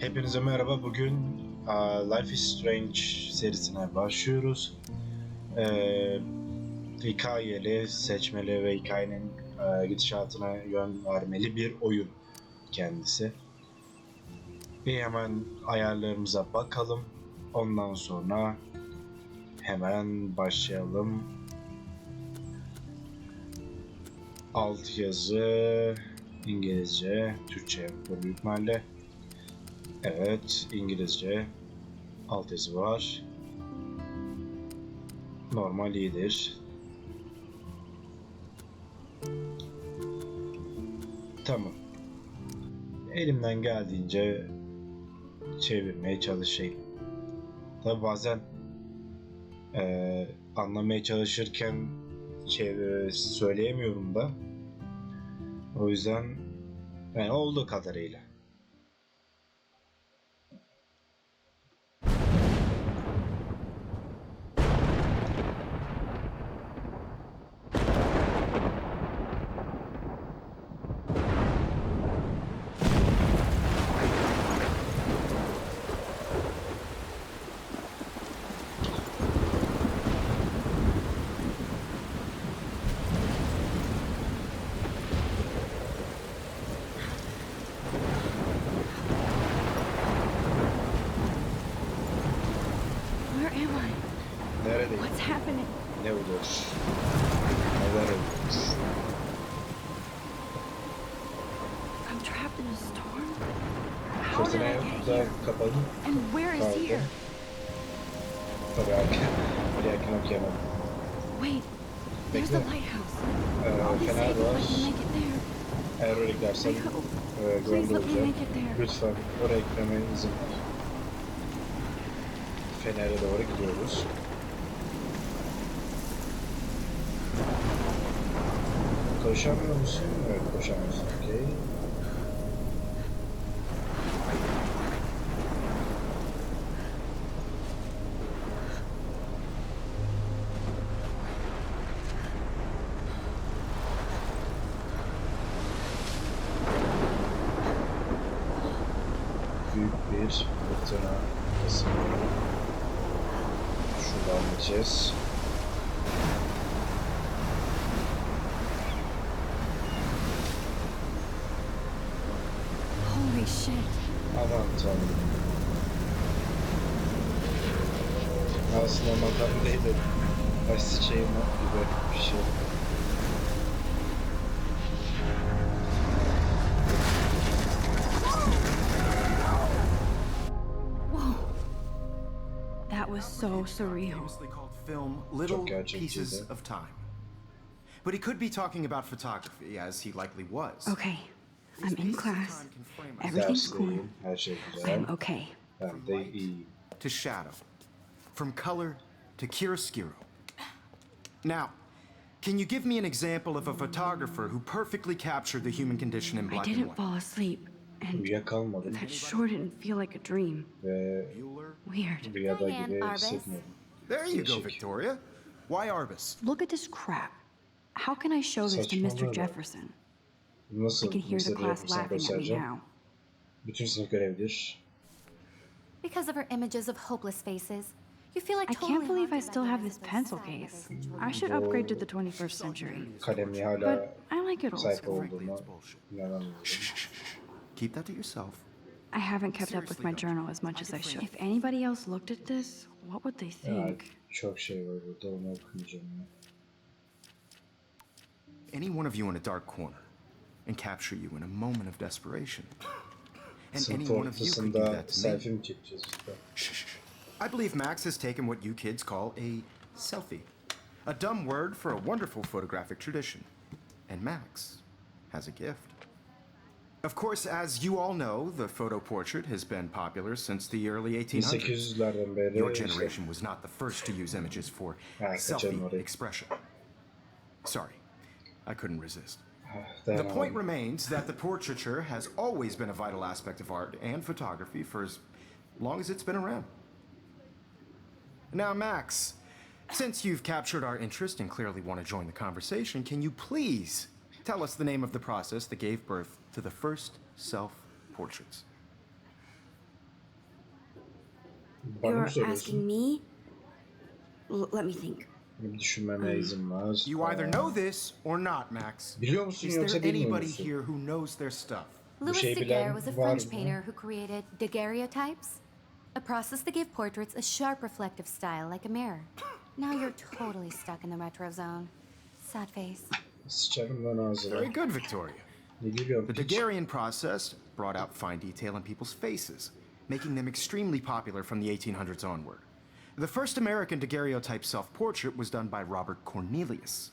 Hepinize merhaba. Bugün Life is Strange serisine başlıyoruz. Hikayeli, seçmeli ve hikayenin gidişatına yön vermeli bir oyun kendisi. Bir hemen ayarlarımıza bakalım. Ondan sonra hemen başlayalım. Alt yazı İngilizce, Türkçe büyük ihtimalle. Evet, İngilizce altyazı var. Normal iyidir. Tamam. Elimden geldiğince çevirmeye çalışayım. Tabi bazen anlamaya çalışırken söyleyemiyorum da. O yüzden yani olduğu kadarıyla. Neredeyim? What's happening? Ne olur? Neler olur? I'm trapped in a storm. How did I Fırtınaya get da here? kapalı. And where is here? Tabii erken okuyamadım. Wait, there's the Bekle. lighthouse. I'll be Fener safe if var. I can make it there. Eğer oraya gidersen I hope. güvende Please let me olacağım. make it there. Lütfen oraya gitmeme izin ver. Fener'e doğru gidiyoruz. Koşamıyor musun? Evet, koşamıyorsun. Okey. Büyük bir fırtına ısınıyor. Şuradan gideceğiz. Holy shit. Aman tanrım. Aslında makarna değil de basit şey gibi bir şey. Whoa. That was so surreal. Famously called film Little Pieces of Time. But he could be talking about photography, as he likely was. Okay, I'm in class. Everything's cool. Dersleyim, her şey güzel. I'm okay. Ben de iyi. To shadow, from color to chiaroscuro. Now, can you give me an example of a photographer who perfectly captured the human condition in I black and didn't white? fall asleep, and Uyuyakalmadım that sure didn't feel like a dream. ve Weird. rüyada gibi hissetmiyorum. There you go, Değişik. Victoria. Why Arbus? Look at this crap. How can I show this to Mr. Saçmalama. Jefferson? I Nasıl can hear the Mr. class Jefferson'a laughing at me göstereceğim? now. Bütün sınıf görebilir. Because of her images of hopeless faces, you feel like I totally can't believe I haunted still by have the this images pencil of sad case. others I should upgrade to the 21st century. Kalemliği hala But I like it old sahip school. olduğuma inanamıyorum. Keep that to yourself. I haven't kept up with my journal as much as I should. If anybody else looked at this, what would they Ya, think? çok şey var burada, onu okumayacağım ya. Any one of you in a dark corner and capture you in a moment of desperation. And any Sınıf one of you could do ortasında that to me. selfie mi çekeceğiz işte? Shh. I believe Max has taken what you kids call a selfie. A dumb word for a wonderful photographic tradition. And Max has a gift. Of course, as you all know, the photo portrait has been popular since the early 1800s. 1800'lerden beri Your işte, generation was not the first to use images for kaçalım selfie oraya. expression. Sorry, I couldn't resist. The dayanamadım. point remains that the portraiture has always been a vital aspect of art and photography for as long as it's been around. Now, Max, since you've captured our interest and clearly want to join the conversation, can you please tell us the name of the process that gave birth to the first self-portraits? Bana mı You're soruyorsun? asking me? Let me think. Bir düşünmeme izin var. You either know this or not, Max. Biliyor musun Is yoksa there bilmiyor anybody musun? here who knows their stuff? Louis şey Daguerre bilen was a var French mı? painter who created daguerreotypes, a process that gave portraits a sharp reflective style like a mirror. Now you're totally stuck in the retro zone. Sad face. Sıçarım lan ağzına. Very good, Victoria. Ne gülüyorsun The piç? Daguerrean process brought out fine detail in people's faces, making them extremely popular from the 1800s onward. The first American daguerreotype self-portrait was done by Robert Cornelius.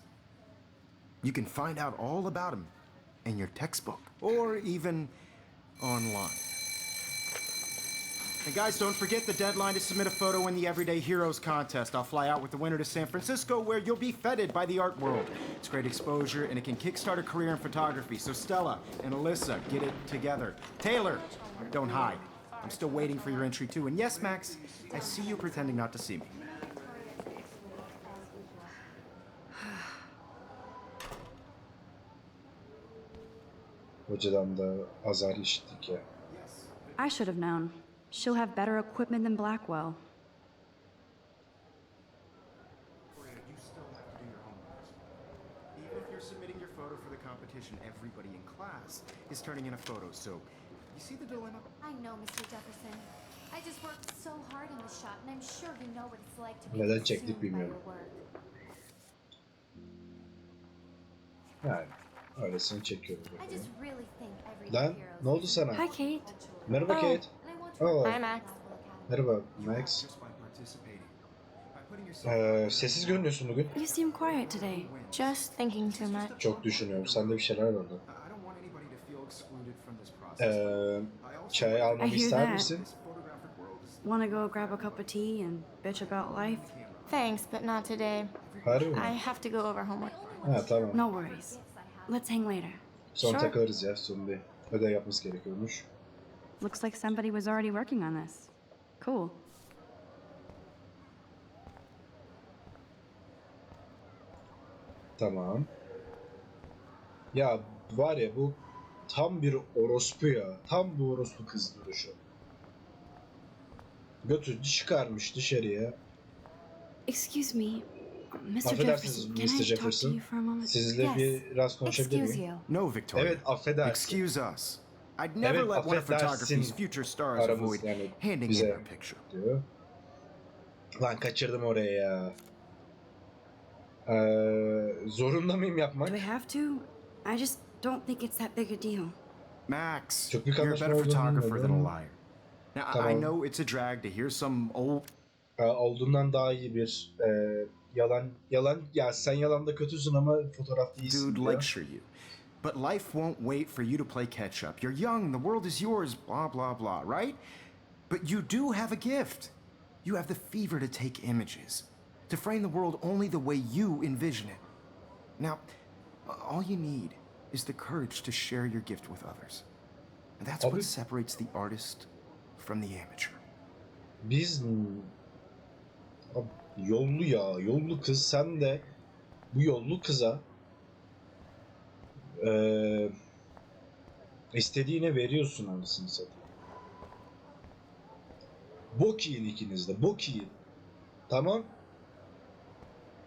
You can find out all about him in your textbook or even online. And guys, don't forget the deadline to submit a photo in the Everyday Heroes contest. I'll fly out with the winner to San Francisco, where you'll be feted by the art world. It's great exposure, and it can kickstart a career in photography. So Stella and Alyssa, get it together. Taylor, don't hide. I'm still waiting for your entry too. And yes, Max, I see you pretending not to see me. Hocadan da azar işittik ya. I should have known. She'll have better equipment than Blackwell. You still have to do your homework. Even if you're submitting your photo for the competition, everybody in class is turning in a photo. So, you see the dilemma? I know, Mr. Jefferson. I just worked so hard in the shop, and I'm sure you know what it's like to be Neden consumed çektik by bilmiyorum. your work. Yani öylesini çekiyorum. I just really think Everyday Lan Heroes ne oldu is sana? Hi, Kate. Merhaba Kate. and I want to Oh. work Hi, Max. Merhaba Max. Just by participating. By putting yourself Sessiz görünüyorsun bugün. You seem quiet today. Just thinking too much. Çok düşünüyorum. Sende bir şeyler var. I don't want anybody to feel excluded from this process. Çay I almamı hear ister that. misin? This photographic world is Want to go grab a cup of tea and bitch about life? Thanks, but not today. Harbi mi? I have to go over homework. Ha tamam. No worries. Let's hang later. Sonra Sure. takılırız ya. Son bir ödev yapması gerekiyormuş. Looks like somebody was already working on this. Cool. Tamam. Ya var ya bu tam bir orospu ya. Tam bu orospu kız duruşu. Götür çıkarmış dışarıya. Excuse me, Mr. Affedersiniz Jefferson. Can Mr. I talk to Jefferson. you for a moment? Sizinle Yes. biraz konuşabilir Excuse miyim? you. No, Victoria. Evet affedersin. Excuse us. I'd never Evet, let one of affedersin. photography's future stars Aramız avoid yani handing in bize their picture. diyor. Lan kaçırdım oraya ya. Zorunda mıyım yapmak? Do we have to? I just don't think it's that big a deal. Max, Çok büyük you're a anlaşma better olduğunu photographer than a bilmiyordum. liar. Now, I Tamam. know it's a drag to hear some old Olduğundan daha iyi bir yalan ya sen yalanda kötüsün ama fotoğraf iyisin dude diyor. lecture you. But life won't wait for you to play catch up. You're young, the world is yours, blah, blah, blah, right? But you do have a gift. You have the fever to take images, to frame the world only the way you envision it. Now, all you need is the courage to share your gift with others. And that's Abi- what separates the artist from the amateur. Biz Abi, yollu ya yollu kız sen de bu yollu kıza istediğine veriyorsun anasını satayım. Bok yiyin ikiniz de bok yiyin. Tamam.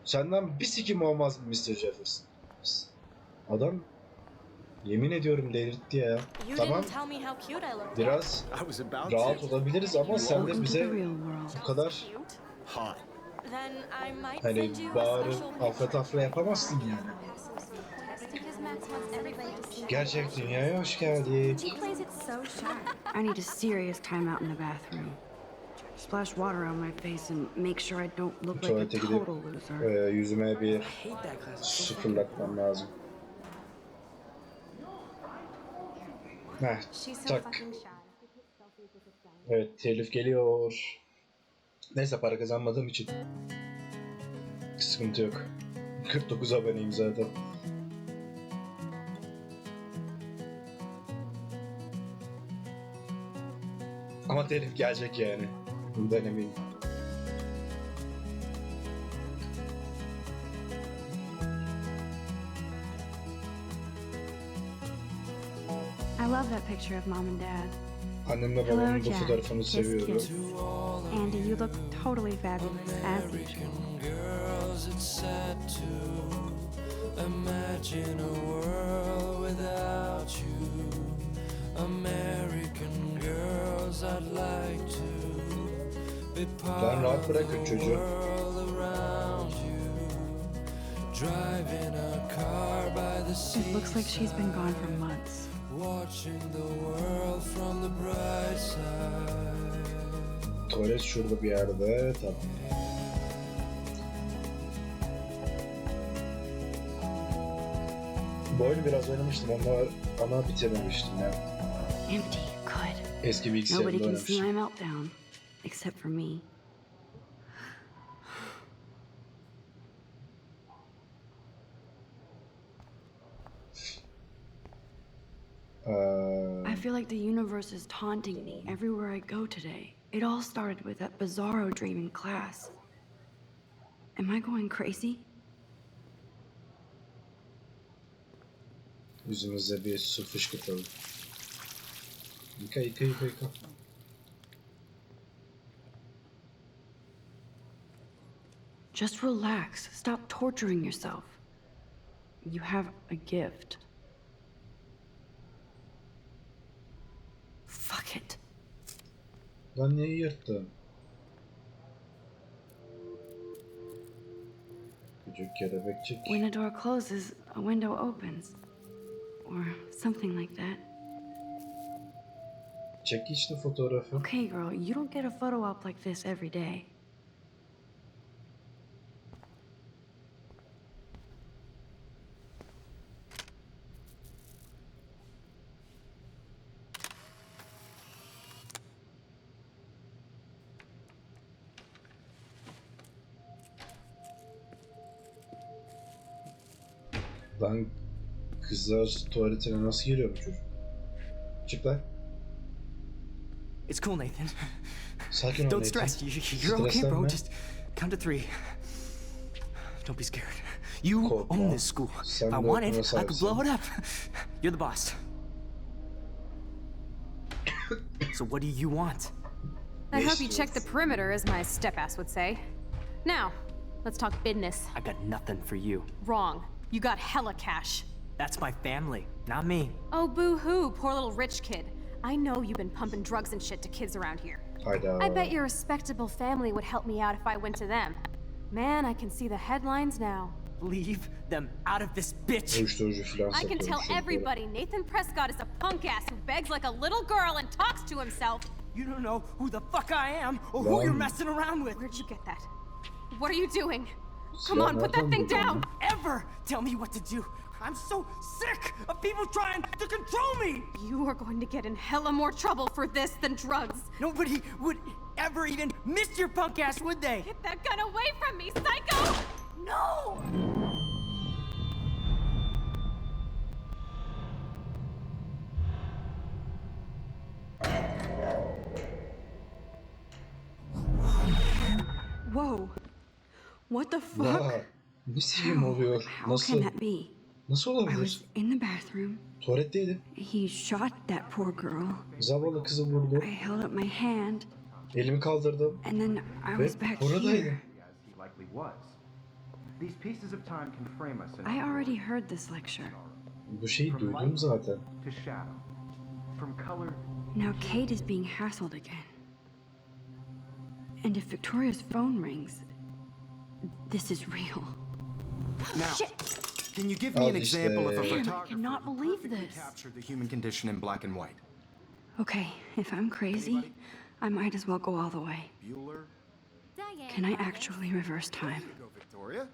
Senden bir sikim olmaz Mr. Jefferson. Adam yemin ediyorum delirtti ya. You Tamam. didn't tell me how cute I looked. Biraz I was about rahat olabiliriz ama sen de Welcome to the bize real world. bu kadar Cute? hot. Then I might hani send you a bağırıp special afra tafra yapamazsın yani. Because Max wants everybody to see. Gerçek dünyaya hoş geldin. He plays it so sharp. I need a serious time out in the bathroom. Splash water on my face and make sure I don't look like a Tuvalete gidip total loser. yüzüme bir sıfırlatmam lazım. Heh, tak. Evet, telif geliyor. Neyse para kazanmadığım için sıkıntı yok. 49 aboneyim zaten. Ama telif gelecek yani. Bundan eminim. I love that picture of Mom and Dad. Annemle Hello, babamın bu Jack. fotoğrafını Kiss, seviyorum. kiss. Andy, you look totally fabulous as usual. Girls, it's sad to imagine a world without you. American girls, I'd like to be part Lan rahat of bırakın the çocuğu. world around you. Driving a car by the sea. It looks like she's been gone for months. Watching the world from the bright side. Tuvalet şurada bir yerde. Tamam. Bu oyunu biraz oynamıştım ama bitirememiştim ya. Empty, good. Eski Nobody bilgisayarımda can see oynamıştım. my meltdown, except for me. I feel like the universe is taunting me everywhere I go today. It all started with that bizarro dream in class. Am I going crazy? Yüzümüze bir su fışkırtalım. Yıka. Just relax. Stop torturing yourself. You have a gift. Fuck it. Lan niye yırttın? Küçük kelebekçik. When a door closes, a window opens. Or something like that. Çek işte fotoğrafı. Okay, girl, you don't get a photo op like this every day. Lan kızlar tuvaletine nasıl giriyor bu çocuk? Çık lan. It's cool, Nathan. Sakin ol Don't Nathan. stress. You're okay, bro. Streslenme. Just count to 3. Don't be scared. You Korkma. own this school. Sen If I de wanted, okula I could blow it sahipsin. up. You're the boss. So what do you want? I hope you Yes. check the perimeter, as my step-ass would say. Now, let's talk business. I got nothing for you. Wrong. You got hella cash. That's my family, not me. Oh, boo-hoo, poor little rich kid. I know you've been pumping drugs and shit to kids around here. Hayda. I bet your respectable family would help me out if I went to them. Man, I can see the headlines now. Leave them out of this bitch. Uyuşturucu filan I can tell satıyormuş çocuklara. everybody Nathan Prescott is a punk ass who begs like a little girl and talks to himself. You don't know who the fuck I am or who you're messing around with. Where'd you get that? What are you doing? Sen Come on, put that nereden thing buldun down! lan? Ever tell me what to do. I'm so sick of people trying to control me. You are going to get in hella more trouble for this than drugs. Nobody would ever even miss your punk ass, would they? Get that gun away from me, psycho! No! Whoa. What the fuck? Ya ne sikim oluyor? How Nasıl? can that be? Nasıl I olabilir? was in the bathroom. Tuvaletteydim. He shot that poor girl. Zavallı kızı vurdu. I held up my hand, Elimi kaldırdım. and then I Ve was back buradaydım. here. As he likely was. These pieces of time can frame us in I already heard this lecture. Bu şeyi duydum zaten. to shadow, from color. Now Kate is being hassled again. And if Victoria's phone rings, this is real. Now, can you give me an Al example of a işte. Damn, I photographer cannot who believe perfectly this. captured the human condition in black and white? Okay, if I'm crazy, I might as well go all the way. Bueller? Diane, Can I Margaret. actually reverse time? Go, Victoria.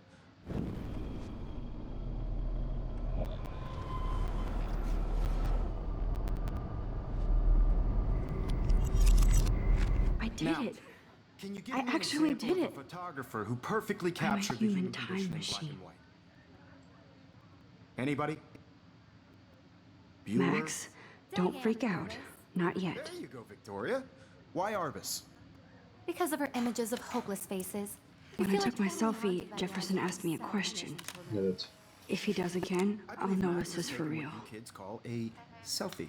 I did Now, it. Can you give I me an actually example did of it. a photographer who perfectly I'm a captured the human human time condition in black machine. and white? Anybody? Bueller? Max, don't freak out. Not yet. There you go, Victoria. Why Arbus? Because of her images of hopeless faces. When I took my selfie, Jefferson asked me a question. Evet. If he does again, I I'll believe know Max this has is for taken real. what you kids call a selfie.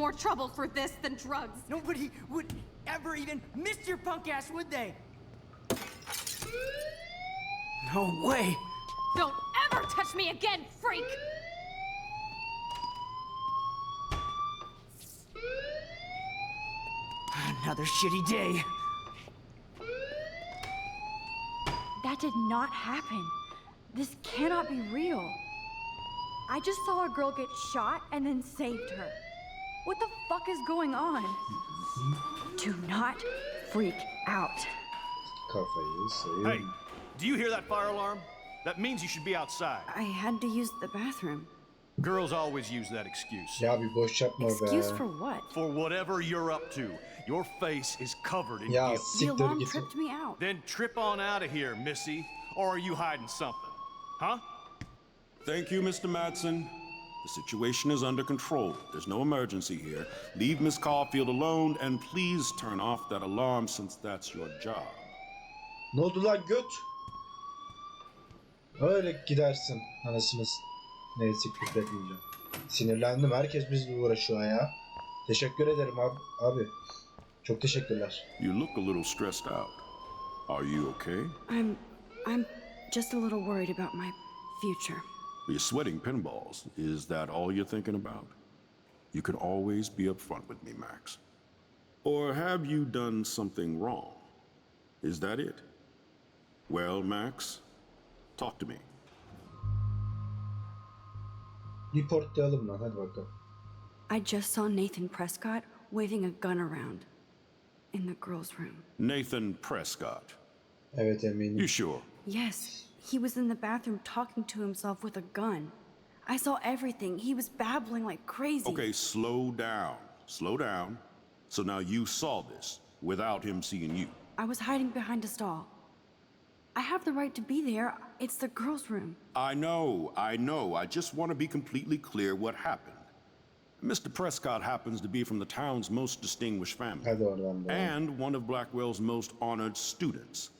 more trouble for this than drugs. Nobody would ever even miss your punk ass, would they? No way. Don't ever touch me again, freak! Another shitty day. That did not happen. This cannot be real. I just saw a girl get shot and then saved her. What the fuck is going on? Do not freak out. Kafayı sayın. Hey, do you hear that fire alarm? That means you should be outside. I had to use the bathroom. Girls always use that excuse. Ya bir boş yapma be. Excuse for what? For whatever you're up to, your face is covered in Ya guilt. The siktir alarm git. tripped me out. Then trip on out of here, Missy. Or are you hiding something? Huh? Thank you, Mr. Madsen. The situation is under control. There's no emergency here. Leave Miss Caulfield alone and please turn off that alarm since that's your job. Ne oldu lan göt? Öyle gidersin anasınız. Neyse küfretmeyeceğim. Sinirlendim. Herkes bizle uğraşıyor ya. Teşekkür ederim abi. Çok teşekkürler. You look a little stressed out. Are you okay? I'm just a little worried about my future. You're sweating pinballs. Is that all you're thinking about? You can always be upfront with me, Max. Or have you done something wrong? Is that it? Well, Max, talk to me. Reportlayalım lan, hadi bakalım. I just saw Nathan Prescott waving a gun around in the girls' room. Nathan Prescott. Evet eminim. You sure? Yes, he was in the bathroom talking to himself with a gun. I saw everything. He was babbling like crazy. Okay, slow down. Slow down. So now you saw this without him seeing you. I was hiding behind a stall. I have the right to be there. It's the girls' room. I know. I just want to be completely clear what happened. Mr. Prescott happens to be from the town's most distinguished family. Hadi oradan da. And one of Blackwell's most honored students.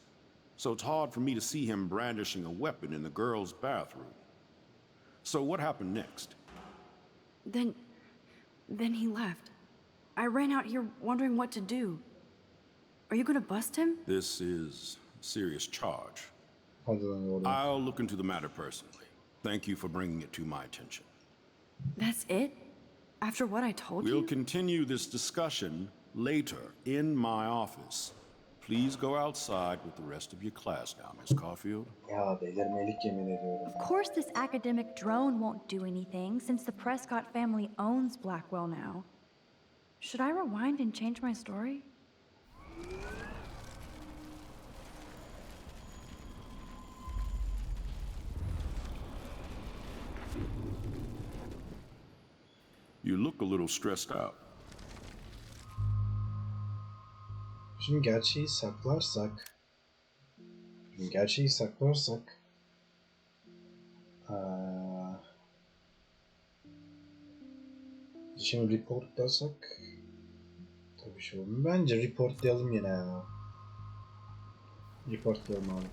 So it's hard for me to see him brandishing a weapon in the girls' bathroom. So what happened next? Then he left. I ran out here wondering what to do. Are you gonna bust him? This is a serious charge. Hadi lan oradan. I'll look into the matter personally. Thank you for bringing it to my attention. That's it? After what I told We'll you? continue this discussion later in my office. Please go outside with the rest of your class now, Miss Caulfield. Ya delirmelik yemin ediyorum. Of course this academic drone won't do anything since the Prescott family owns Blackwell now. Should I rewind and change my story? You look a little stressed out. Şimdi gerçeği saklarsak şimdi reportlasak tabii şey olmuyor. Bence reportlayalım yine ya. Reportlayalım abi.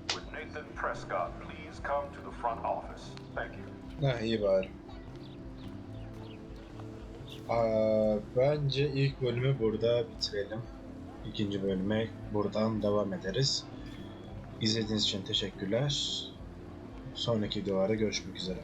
Would Nathan Prescott please come to the front office? Thank you. Ha iyi bari. Bence ilk bölümü burada bitirelim. İkinci bölüme buradan devam ederiz. İzlediğiniz için teşekkürler. Sonraki videolarda görüşmek üzere.